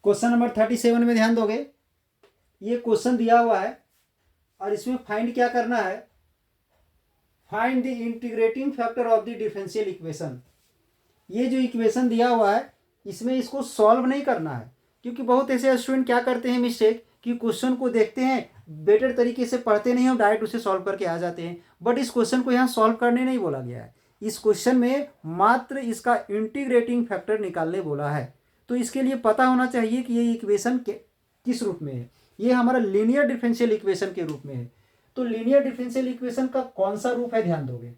क्वेश्चन नंबर 37 में ध्यान दोगे, ये क्वेश्चन दिया हुआ है और इसमें फाइंड क्या करना है, find the integrating factor of the differential equation. ये जो इक्वेशन दिया हुआ है इसमें इसको सॉल्व नहीं करना है, क्योंकि बहुत ऐसे स्टूडेंट क्या करते हैं मिस्टेक, कि क्वेश्चन को देखते हैं, बेटर तरीके से पढ़ते नहीं, हम डायरेक्ट उसे सॉल्व करके आ जाते हैं। बट इस क्वेश्चन को यहाँ सॉल्व करने नहीं बोला गया है, इस क्वेश्चन में मात्र इसका इंटीग्रेटिंग फैक्टर निकालने बोला है। तो इसके लिए पता होना चाहिए कि ये इक्वेशन किस रूप में है। ये हमारा लीनियर डिफरेंशियल इक्वेशन के रूप में है। तो लीनियर डिफरेंशियल इक्वेशन का कौन सा रूप है, ध्यान दोगे,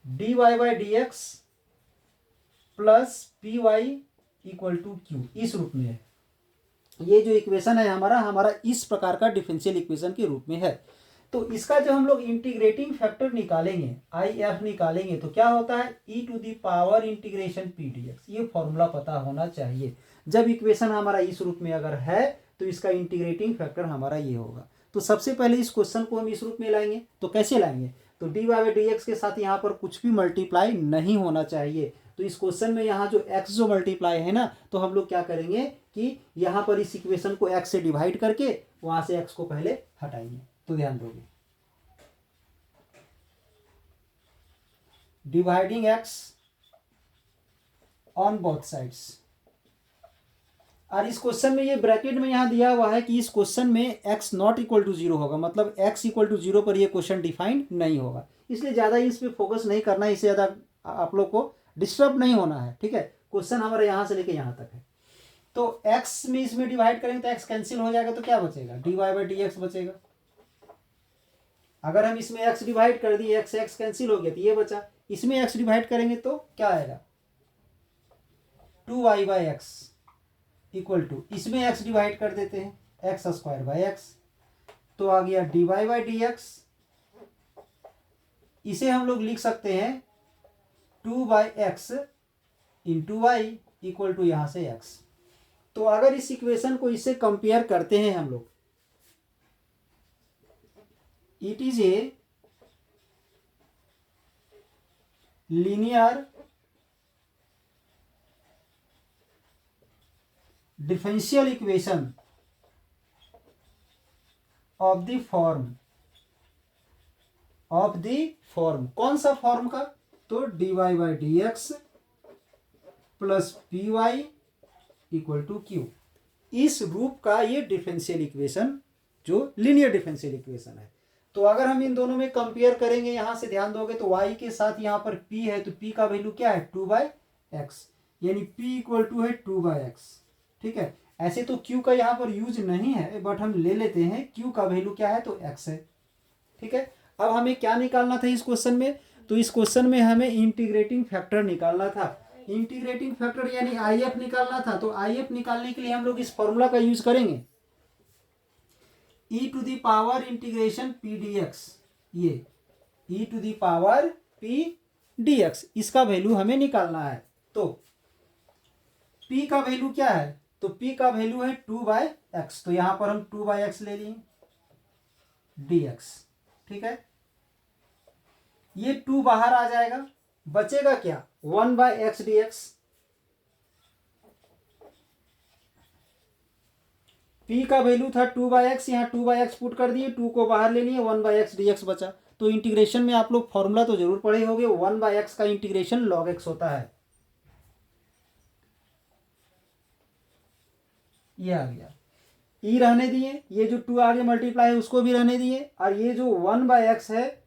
dy/dx plus py equal to q, इस रूप में है। ये जो इक्वेशन है हमारा इस प्रकार का डिफरेंशियल इक्वेशन के रूप में है। तो इसका जब हम लोग इंटीग्रेटिंग फैक्टर निकालेंगे, IF निकालेंगे, तो क्या होता है, e⁻ इंटीग्रेशन pdx, ये फॉर्मूला पता होना चाहिए। जब इक्वेशन हमारा इस रूप में अगर है तो इसका इंटीग्रेटिंग फैक्टर हमारा ये होगा। तो सबसे पहले इस क्वेश्चन को हम इस रूप में लाएंगे, तो कैसे लाएंगे, तो dy/dx के साथ यहाँ पर कुछ भी मल्टीप्लाई नहीं होना चाहिए। तो इस क्वेश्चन में यहाँ जो x जो मल्टीप्लाई है ना, तो हम लोग क्या करेंगे कि यहाँ पर इस इक्वेशन को x से डिवाइड करके वहां से x को पहले हटाएंगे। तो ध्यान दोगे, dividing x on both sides. और इस क्वेश्चन में ये ब्रैकेट में यहाँ दिया हुआ है कि इस क्वेश्चन में x नॉट इक्वल टू 0 होगा, मतलब x इक्वल टू 0 पर ये क्वेश्चन डिफाइंड नहीं होगा, इसलिए ज़्यादा इस पर फोकस नहीं करना है, इससे ज़्यादा आप लोग को डिस्टर्ब नहीं होना है, ठीक है। क्वेश्चन हमारा यहाँ से लेके यहाँ तक है। तो x में इसमें डिवाइड करेंगे तो x कैंसिल हो जाएगा, तो क्या बचेगा, dy/dx बचेगा। अगर हम इसमें x डिवाइड कर दिए, x कैंसिल हो गया तो ये बचा, इसमें x डिवाइड करेंगे तो क्या आएगा, 2y/x इक्वल टू, इसमें x डिवाइड कर देते हैं एक्स स्क्वायर बाई एक्स, तो आ गया dy बाई डी एक्स। इसे हम लोग लिख सकते हैं 2/x into Y equal to यहां से x। तो अगर इस इक्वेशन को इससे कंपेयर करते हैं हम लोग, it is a linear differential equation of the form कौन सा फॉर्म का, तो dy by D x plus p y equal to q. इस रूप का ये डिफरेंशियल इक्वेशन जो लीनियर डिफरेंशियल इक्वेशन है। तो अगर हम इन दोनों में कंपेयर करेंगे, यहां से ध्यान दोगे तो y के साथ यहाँ पर p है, तो p का वैल्यू क्या है 2/x, यानी p इक्वल टू है 2/x। ठीक है, ऐसे तो q का यहाँ पर यूज नहीं है, बट हम ले लेते हैं q का वैल्यू क्या है तो x है। ठीक है, अब हमें क्या निकालना था इस क्वेश्चन में, तो इस क्वेश्चन में हमें इंटीग्रेटिंग फैक्टर निकालना था। इंटीग्रेटिंग फैक्टर यानी IF निकालना था। तो IF निकालने के लिए हम लोग इस फॉर्मूला का यूज करेंगे, e to the power integration p dx, ये e to the power p dx, इसका वैल्यू हमें निकालना है। तो p का वैल्यू क्या है, तो p का वैल्यू है 2/x, तो यहां पर हम 2/x ले लिए dx। ठीक है, ये 2 बाहर आ जाएगा, बचेगा क्या 1/x dx। p का वैल्यू था 2/x, यहाँ 2/x पुट कर दिए, 2 को बाहर ले लिए, 1/x dx बचा। तो इंटीग्रेशन में आप लोग फॉर्मूला तो जरूर पढ़े होंगे, 1/x का इंटीग्रेशन log x होता है। ये आ गया, e रहने दिए, ये जो 2 आगे मल्टीप्लाई है उसको भी रहने दिए, और ये जो 1/x है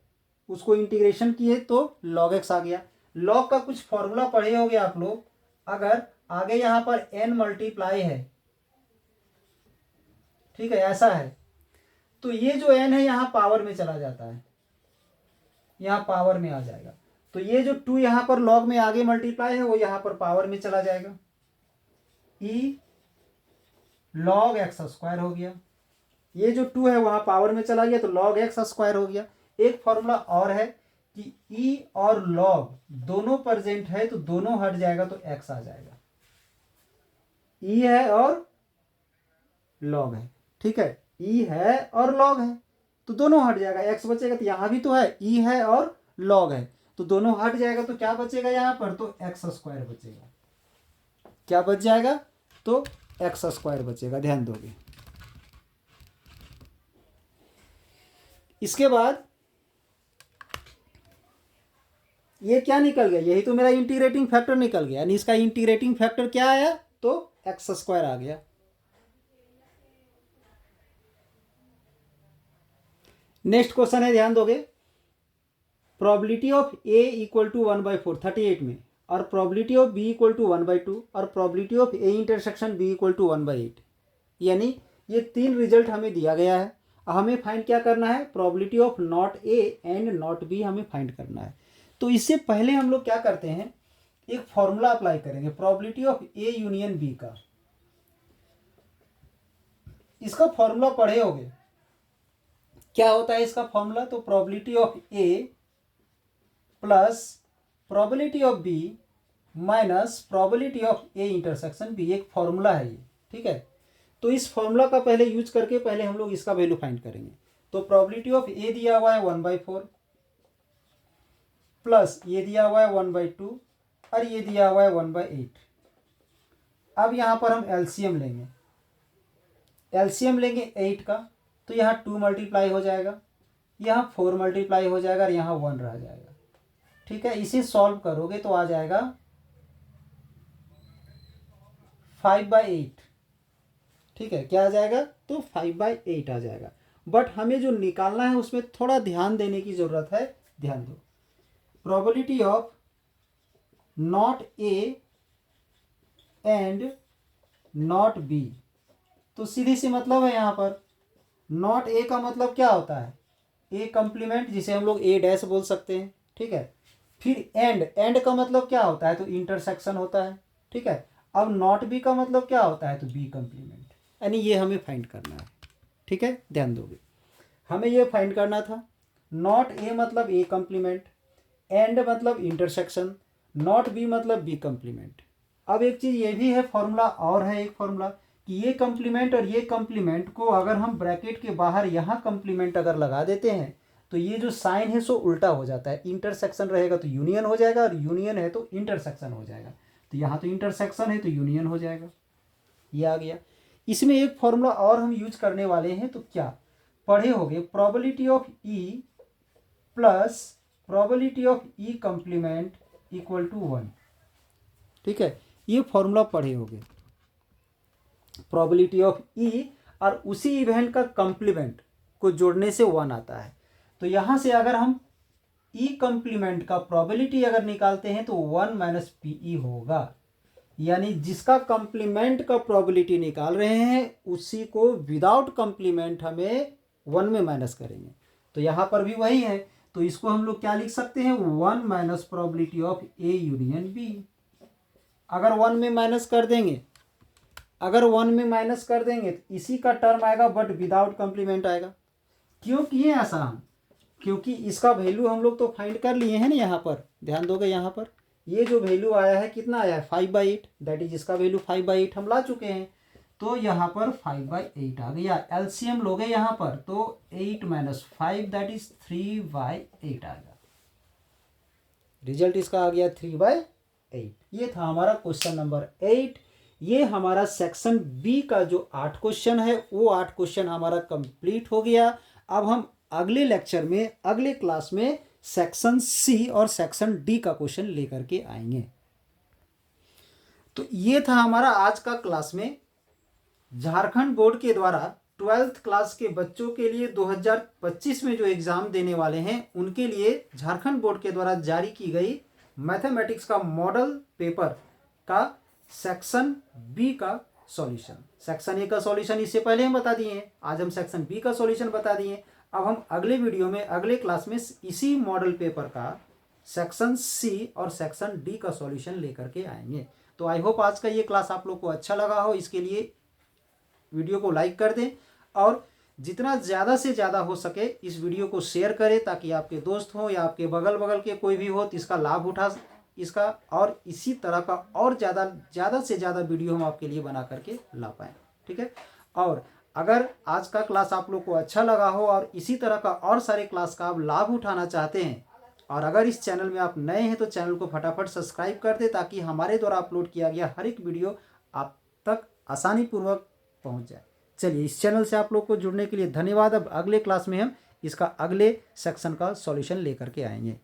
उसको इंटीग्रेशन किए तो log x आ गया। log का कुछ फॉर्मूला पढ़े होंगे आप लोग, अगर आगे यहाँ पर n मल्टीप्लाई है, ठीक है ऐसा है, तो ये जो n है यहाँ पावर में चला जाता है, यहाँ पावर में आ जाएगा। तो ये जो 2 यहाँ पर log में आगे मल्टीप्लाई है वो यहाँ पर पावर में चला जाएगा, e log x स्क्वायर हो गया। ये जो 2 है वहां पावर में चला गया तो log x स्क्वायर हो गया। एक फॉर्मूला और है कि e और log दोनों प्रेजेंट है तो दोनों हट जाएगा तो x आ जाएगा। e है और log है, ठीक है, e है और log है तो दोनों हट जाएगा, x बचेगा। तो यहां भी तो है e है और log है तो दोनों हट जाएगा, तो क्या बचेगा यहां पर, तो x स्क्वायर बचेगा। क्या बच जाएगा, तो x स्क्वायर बचेगा, ध्यान दोगे। इसके बाद ये क्या निकल गया, यही तो मेरा इंटीग्रेटिंग फैक्टर निकल गया, यानी इसका इंटीग्रेटिंग फैक्टर क्या आया, तो x स्क्वायर आ गया। नेक्स्ट क्वेश्चन है, ध्यान दोगे, probability of a equal to 1/4 38 में, और probability of b equal to 1/2, और probability of a intersection b equal to 1/8, यानी ये 3 रिजल्ट हमें दिया गया है। हमें फाइंड क्या करना है, probability of not a and not b हमें फाइंड करना है। तो इससे पहले हम लोग क्या करते हैं, एक फॉर्मूला अप्लाई करेंगे probability of a union b का। इसका फॉर्मूला पढ़े होगे, क्या होता है इसका फॉर्मूला, तो probability of a plus probability of b minus probability of a intersection b, एक फॉर्मूला है ये, ठीक है। तो इस फॉर्मूला का पहले यूज करके पहले हम लोग इसका वैल्यू फाइंड करेंगे। तो प्रोबेबिलिटी ऑफ a दिया हुआ है 1/4 प्लस ये दिया हुआ है 1/2 और ये दिया हुआ है 1/8। अब यहाँ पर हम एलसीएम लेंगे, एलसीएम लेंगे 8 का, तो यहाँ 2 मल्टीप्लाई हो जाएगा, यहाँ 4 मल्टीप्लाई हो जाएगा और यहाँ 1 रह जाएगा, ठीक है। इसे सॉल्व करोगे तो आ जाएगा 5/8, ठीक है, क्या आ जाएगा, तो 5/8 आ जाएगा। बट हमें जो निकालना है उसमें थोड़ा ध्यान देने की जरूरत है, ध्यान दो। Probability of not a and not b, तो सीधी सी मतलब है यहाँ पर नॉट a का मतलब क्या होता है, a कंप्लीमेंट, जिसे हम लोग a डैश बोल सकते हैं, ठीक है। फिर एंड का मतलब क्या होता है, तो इंटरसेक्शन होता है, ठीक है। अब नॉट b का मतलब क्या होता है, तो b कंप्लीमेंट। यानी ये हमें फाइंड करना है। ठीक है, ध्यान दोगे, हमें ये फाइंड करना था। नॉट ए मतलब ए कम्प्लीमेंट, एंड मतलब इंटरसेक्शन, नॉट बी मतलब बी कम्प्लीमेंट। अब एक चीज़ ये भी है, फॉर्मूला और है एक फॉर्मूला कि ये कम्प्लीमेंट और ये कम्प्लीमेंट को अगर हम ब्रैकेट के बाहर यहाँ कम्प्लीमेंट अगर लगा देते हैं तो ये जो साइन है सो उल्टा हो जाता है। इंटरसेक्शन रहेगा तो यूनियन हो जाएगा, और यूनियन है तो इंटरसेक्शन हो जाएगा। तो यहाँ तो इंटरसेक्शन है तो यूनियन हो जाएगा, ये आ गया। इसमें एक फॉर्मूला और हम यूज करने वाले हैं, तो क्या पढ़े होंगे, probability of E plus probability of E complement equal to 1। ठीक है, ये फॉर्मूला पढ़े होंगे, प्रोबेबिलिटी ऑफ ई और उसी इवेंट का कम्प्लीमेंट को जोड़ने से 1 आता है। तो यहाँ से अगर हम ई कम्प्लीमेंट का प्रोबेबिलिटी अगर निकालते हैं तो 1 माइनस पी ई होगा, यानी जिसका कम्प्लीमेंट का प्रोबेबिलिटी निकाल रहे हैं उसी को विदाउट कम्प्लीमेंट हमें 1 में माइनस करेंगे। तो यहाँ पर भी वही है, तो इसको हम लोग क्या लिख सकते हैं, 1 minus probability of A union B. अगर 1 में माइनस कर देंगे, अगर 1 में माइनस कर देंगे तो इसी का टर्म आएगा बट विदाउट कम्प्लीमेंट आएगा। क्यों किए ऐसा हम, क्योंकि इसका वैल्यू हम लोग तो फाइंड कर लिए हैं ना। यहाँ पर ध्यान दोगे, यहाँ पर ये जो वैल्यू आया है कितना आया है, 5/8, दैट इज इसका वैल्यू 5/8 हम ला चुके हैं। तो यहाँ पर 5/8 आ गया। एलसीएम लोगे यहाँ पर तो 8 माइनस 5 दैट इज 3/8 आ गया। रिजल्ट इसका आ गया 3/8। ये था हमारा क्वेश्चन नंबर 8। ये हमारा सेक्शन बी का जो 8 क्वेश्चन है वो 8 क्वेश्चन हमारा कंप्लीट हो गया। अब हम अगले लेक्चर में, अगले क्लास में सेक्शन सी और सेक्शन डी का क्वेश्चन लेकर के आएंगे। तो ये था हमारा आज का क्लास में झारखंड बोर्ड के द्वारा 12th क्लास के बच्चों के लिए 2025 में जो एग्ज़ाम देने वाले हैं उनके लिए झारखंड बोर्ड के द्वारा जारी की गई मैथमेटिक्स का मॉडल पेपर का सेक्शन बी का सॉल्यूशन। सेक्शन ए का सॉल्यूशन इससे पहले हम बता दिए हैं, आज हम सेक्शन बी का सॉल्यूशन बता दिए। अब हम अगले वीडियो में, अगले क्लास में इसी मॉडल पेपर का सेक्शन सी और सेक्शन डी का सॉल्यूशन लेकर के आएंगे। तो आई होप आज का ये क्लास आप लोग को अच्छा लगा हो। इसके लिए वीडियो को लाइक कर दें और जितना ज़्यादा से ज़्यादा हो सके इस वीडियो को शेयर करें, ताकि आपके दोस्त हो या आपके बगल बगल के कोई भी हो तो इसका लाभ उठा इसका, और इसी तरह का और ज़्यादा से ज़्यादा वीडियो हम आपके लिए बना करके ला पाएँ। ठीक है, और अगर आज का क्लास आप लोग को अच्छा लगा हो और इसी तरह का और सारे क्लास का आप लाभ उठाना चाहते हैं, और अगर इस चैनल में आप नए हैं तो चैनल को फटाफट सब्सक्राइब कर दें, ताकि हमारे द्वारा अपलोड किया गया हर एक वीडियो आप तक आसानी पूर्वक पहुंच जाए। चलिए, इस चैनल से आप लोग को जुड़ने के लिए धन्यवाद। अब अगले क्लास में हम इसका अगले सेक्शन का सॉल्यूशन लेकर के आएंगे।